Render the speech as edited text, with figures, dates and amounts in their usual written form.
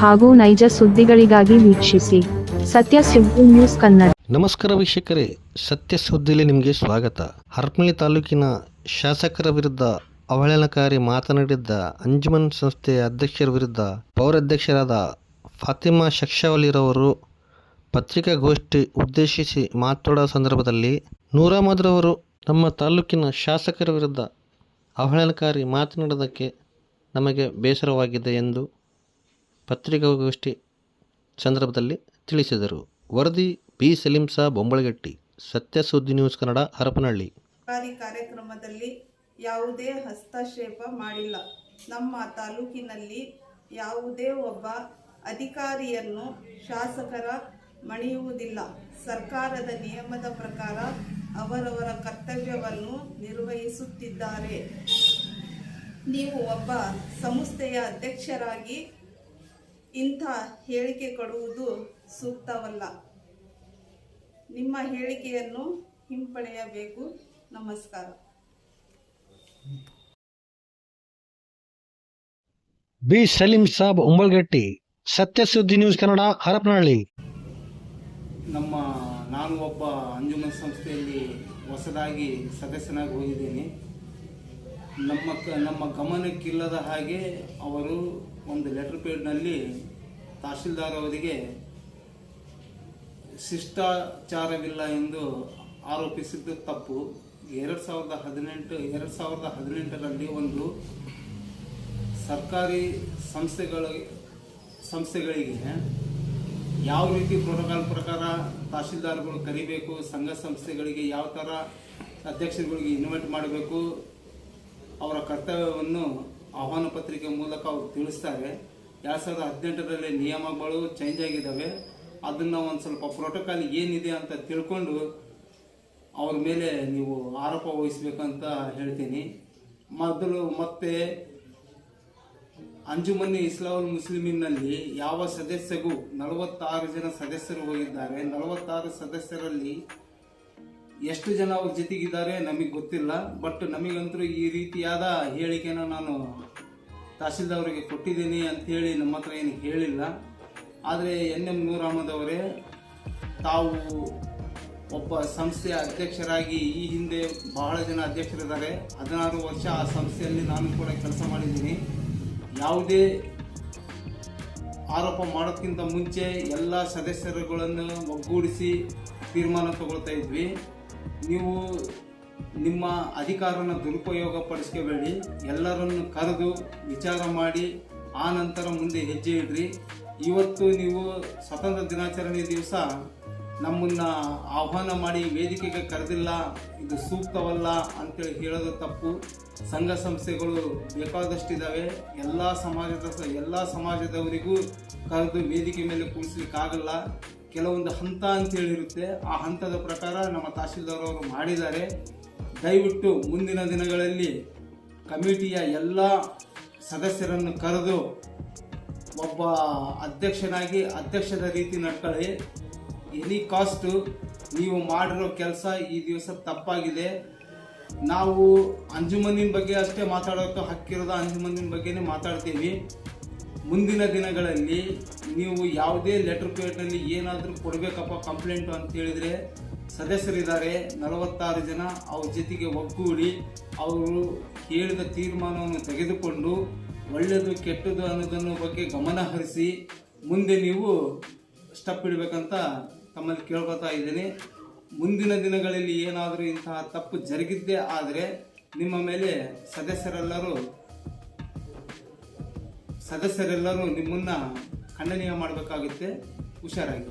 ಹಾಗೂ ನೈಜ ಸುದ್ದಿಗಳಿಗಾಗಿ ವೀಕ್ಷಿಸಿ ಸತ್ಯ ಸುದ್ದಿ ನ್ಯೂಸ್ ಕನ್ನಡ. ನಮಸ್ಕಾರ ವೀಕ್ಷಕರೇ, ಸತ್ಯ ಸುದ್ದಿಯಲ್ಲಿ ನಿಮಗೆ ಸ್ವಾಗತ. ಹರಪನಹಳ್ಳಿ ತಾಲೂಕಿನ ಶಾಸಕರ ವಿರುದ್ಧ ಅವಹೇಳನಕಾರಿ ಮಾತನಾಡಿದ್ದ ಅಂಜುಮನ್ ಸಂಸ್ಥೆಯ ಅಧ್ಯಕ್ಷರ ವಿರುದ್ಧ ಪೌರಾಧ್ಯಕ್ಷರಾದ ಫಾತಿಮಾ ಶಕ್ಷಾವಲಿರವರು ಪತ್ರಿಕಾಗೋಷ್ಠಿ ಉದ್ದೇಶಿಸಿ ಮಾತನಾಡುವ ಸಂದರ್ಭದಲ್ಲಿ ನೂರ್ ಅಹಮದ್ ರವರು ನಮ್ಮ ತಾಲೂಕಿನ ಶಾಸಕರ ವಿರುದ್ಧ ಅವಹೇಳನಕಾರಿ ಮಾತನಾಡೋದಕ್ಕೆ ನಮಗೆ ಬೇಸರವಾಗಿದೆ ಎಂದು ಪತ್ರಿಕಾಗೋಷ್ಠಿ ಸಂದರ್ಭದಲ್ಲಿ ತಿಳಿಸಿದರು. ವರದಿ ಬಿ ಸಲೀಂ ಸಾಬ್ ಬೊಂಬಳಗಟ್ಟಿ, ಸತ್ಯ ಸುದ್ದಿ ನ್ಯೂಸ್ ಕನ್ನಡ, ಹರಪನಹಳ್ಳಿ. ಕಾರ್ಯಕ್ರಮದಲ್ಲಿ ಯಾವುದೇ ಹಸ್ತಕ್ಷೇಪ ಮಾಡಿಲ್ಲ. ನಮ್ಮ ತಾಲೂಕಿನಲ್ಲಿ ಯಾವುದೇ ಒಬ್ಬ ಅಧಿಕಾರಿಯನ್ನು ಶಾಸಕರ ಮಣಿಯುವುದಿಲ್ಲ. ಸರ್ಕಾರದ ನಿಯಮದ ಪ್ರಕಾರ ಅವರವರ ಕರ್ತವ್ಯವನ್ನು ನಿರ್ವಹಿಸುತ್ತಿದ್ದಾರೆ. ನೀವು ಒಬ್ಬ ಸಂಸ್ಥೆಯ ಅಧ್ಯಕ್ಷರಾಗಿ ಇಂಥ ಹೇಳಿಕೆ ಕೊಡುವುದು ಸೂಕ್ತವಲ್ಲ. ನಿಮ್ಮ ಹೇಳಿಕೆಯನ್ನು ಹಿಂಪಡೆಯಬೇಕು. ನಮಸ್ಕಾರ. ಬಿ ಸಲೀಂ ಸಾಬ್ ಉಂಬಳಗಟ್ಟಿ, ಸತ್ಯ ಸುದ್ದಿ ನ್ಯೂಸ್ ಕನ್ನಡ, ಹರಪನಹಳ್ಳಿ. ನಾನು ಒಬ್ಬ ಅಂಜುಮನ್ ಸಂಸ್ಥೆಯಲ್ಲಿ ಹೊಸದಾಗಿ ಸದಸ್ಯನಾಗಿ ಹೋಗಿದ್ದೀನಿ. ನಮ್ಮ ಗಮನಕ್ಕಿಲ್ಲದ ಹಾಗೆ ಅವರು ಒಂದು ಲೆಟರ್ ಪ್ಯಾಡ್ನಲ್ಲಿ ತಹಶೀಲ್ದಾರ್ ಅವರಿಗೆ ಶಿಷ್ಟಾಚಾರವಿಲ್ಲ ಎಂದು ಆರೋಪಿಸಿದ್ದು ತಪ್ಪು. 2018ರಲ್ಲಿ ಒಂದು ಸರ್ಕಾರಿ ಸಂಸ್ಥೆಗಳಿಗೆ ಯಾವ ರೀತಿ ಪ್ರೋಟೋಕಾಲ್ ಪ್ರಕಾರ ತಹಶೀಲ್ದಾರ್ಗಳು ಕರಿಬೇಕು, ಸಂಘ ಸಂಸ್ಥೆಗಳಿಗೆ ಯಾವ ಥರ ಅಧ್ಯಕ್ಷರುಗಳಿಗೆ ಇನ್ವೈಟ್ ಮಾಡಬೇಕು, ಅವರ ಕರ್ತವ್ಯವನ್ನು ಆಹ್ವಾನ ಪತ್ರಿಕೆ ಮೂಲಕ ಅವರು ತಿಳಿಸ್ತಾರೆ. 2018ರಲ್ಲಿ ನಿಯಮಗಳು ಚೇಂಜ್ ಆಗಿದ್ದಾವೆ. ಅದನ್ನು ಒಂದು ಸ್ವಲ್ಪ ಪ್ರೋಟೋಕಾಲ್ ಏನಿದೆ ಅಂತ ತಿಳ್ಕೊಂಡು ಅವ್ರ ಮೇಲೆ ನೀವು ಆರೋಪ ವಹಿಸಬೇಕಂತ ಹೇಳ್ತೀನಿ. ಮತ್ತೆ ಅಂಜುಮನ್ ಇಸ್ಲಾಹುಲ್ ಮುಸ್ಲಿಮಿನಲ್ಲಿ ಯಾವ ಸದಸ್ಯಗೂ 46 ಜನ ಸದಸ್ಯರು ಹೋಗಿದ್ದಾರೆ. 46 ಸದಸ್ಯರಲ್ಲಿ ಎಷ್ಟು ಜನ ಅವ್ರ ಜೊತೆಗಿದ್ದಾರೆ ನಮಗೆ ಗೊತ್ತಿಲ್ಲ. ಬಟ್ ನಮಗಂತೂ ಈ ರೀತಿಯಾದ ಹೇಳಿಕೆನ ನಾನು ತಹಶೀಲ್ದಾರ್ಗೆ ಕೊಟ್ಟಿದ್ದೀನಿ ಅಂಥೇಳಿ ನಮ್ಮ ಹತ್ರ ಏನು ಹೇಳಿಲ್ಲ. ಆದರೆ NM ನೂರ್ ಅಹಮದ್ ಅವರೇ, ತಾವು ಒಬ್ಬ ಸಂಸ್ಥೆಯ ಅಧ್ಯಕ್ಷರಾಗಿ ಈ ಹಿಂದೆ ಬಹಳ ಜನ ಅಧ್ಯಕ್ಷರಿದ್ದಾರೆ. 16 ವರ್ಷ ಆ ಸಂಸ್ಥೆಯಲ್ಲಿ ನಾನು ಕೂಡ ಕೆಲಸ ಮಾಡಿದ್ದೀನಿ. ಯಾವುದೇ ಆರೋಪ ಮಾಡೋಕ್ಕಿಂತ ಮುಂಚೆ ಎಲ್ಲ ಸದಸ್ಯರುಗಳನ್ನು ಒಗ್ಗೂಡಿಸಿ ತೀರ್ಮಾನ ತಗೊಳ್ತಾ ಇದ್ವಿ. ನೀವು ನಿಮ್ಮ ಅಧಿಕಾರನ ದುರುಪಯೋಗ ಪಡಿಸ್ಕೋಬೇಡಿ. ಎಲ್ಲರನ್ನು ಕರೆದು ವಿಚಾರ ಮಾಡಿ ಆ ನಂತರ ಮುಂದೆ ಹೆಜ್ಜೆ ಇಡ್ರಿ. ಇವತ್ತು ನೀವು ಸ್ವಾತಂತ್ರ್ಯ ದಿನಾಚರಣೆ ದಿವಸ ನಮ್ಮನ್ನು ಆಹ್ವಾನ ಮಾಡಿ ವೇದಿಕೆಗೆ ಕರೆದಿಲ್ಲ, ಇದು ಸೂಕ್ತವಲ್ಲ ಅಂತೇಳಿ ಹೇಳೋದು ತಪ್ಪು. ಸಂಘ ಸಂಸ್ಥೆಗಳು ಬೇಕಾದಷ್ಟಿದ್ದಾವೆ. ಎಲ್ಲ ಸಮಾಜದವರಿಗೂ ಕರೆದು ವೇದಿಕೆ ಮೇಲೆ ಕೂರಿಸ್ಲಿಕ್ಕಾಗಲ್ಲ. ಕೆಲವೊಂದು ಹಂತ ಅಂತೇಳಿರುತ್ತೆ. ಆ ಹಂತದ ಪ್ರಕಾರ ನಮ್ಮ ತಹಶೀಲ್ದಾರ್ ಅವರು ಮಾಡಿದ್ದಾರೆ. ದಯವಿಟ್ಟು ಮುಂದಿನ ದಿನಗಳಲ್ಲಿ ಕಮಿಟಿಯ ಎಲ್ಲ ಸದಸ್ಯರನ್ನು ಕರೆದು ಒಬ್ಬ ಅಧ್ಯಕ್ಷನಾಗಿ ಅಧ್ಯಕ್ಷದ ರೀತಿ ನಡ್ಕೊಳ್ಳಿ. ಎನಿ ಕಾಸ್ಟು ನೀವು ಮಾಡಿರೋ ಕೆಲಸ ಈ ದಿವಸ ತಪ್ಪಾಗಿದೆ. ನಾವು ಅಂಜುಮನ್ನಿನ ಬಗ್ಗೆ ಅಷ್ಟೇ ಮಾತಾಡೋಕ್ಕೆ ಹಕ್ಕಿರೋದ ಅಂಜುಮನ್ನಿನ ಬಗ್ಗೆನೇ ಮಾತಾಡ್ತೀವಿ. ಮುಂದಿನ ದಿನಗಳಲ್ಲಿ ನೀವು ಯಾವುದೇ ಲೆಟರ್ ಪ್ಯಾಡ್ನಲ್ಲಿ ಏನಾದರೂ ಕೊಡಬೇಕಪ್ಪ ಕಂಪ್ಲೇಂಟು ಅಂತ ಹೇಳಿದರೆ ಸದಸ್ಯರಿದ್ದಾರೆ 46 ಜನ. ಅವ್ರ ಜೊತೆಗೆ ಒಗ್ಗೂಡಿ ಅವರು ಹೇಳಿದ ತೀರ್ಮಾನವನ್ನು ತೆಗೆದುಕೊಂಡು ಒಳ್ಳೆಯದು ಕೆಟ್ಟದ್ದು ಅನ್ನೋದನ್ನು ಬಗ್ಗೆ ಗಮನ ಹರಿಸಿ ಮುಂದೆ ನೀವು ಸ್ಟೆಪ್ ಇಡಬೇಕಂತ ತಮ್ಮಲ್ಲಿ ಕೇಳ್ಕೊತಾ ಇದ್ದೀನಿ. ಮುಂದಿನ ದಿನಗಳಲ್ಲಿ ಏನಾದರೂ ಇಂತಹ ತಪ್ಪು ಜರುಗಿದ್ದೇ ಆದರೆ ನಿಮ್ಮ ಮೇಲೆ ಸದಸ್ಯರೆಲ್ಲರೂ ನಿಮ್ಮನ್ನು ಖಂಡನೀಯ ಮಾಡಬೇಕಾಗುತ್ತೆ. ಹುಷಾರಾಗಿ.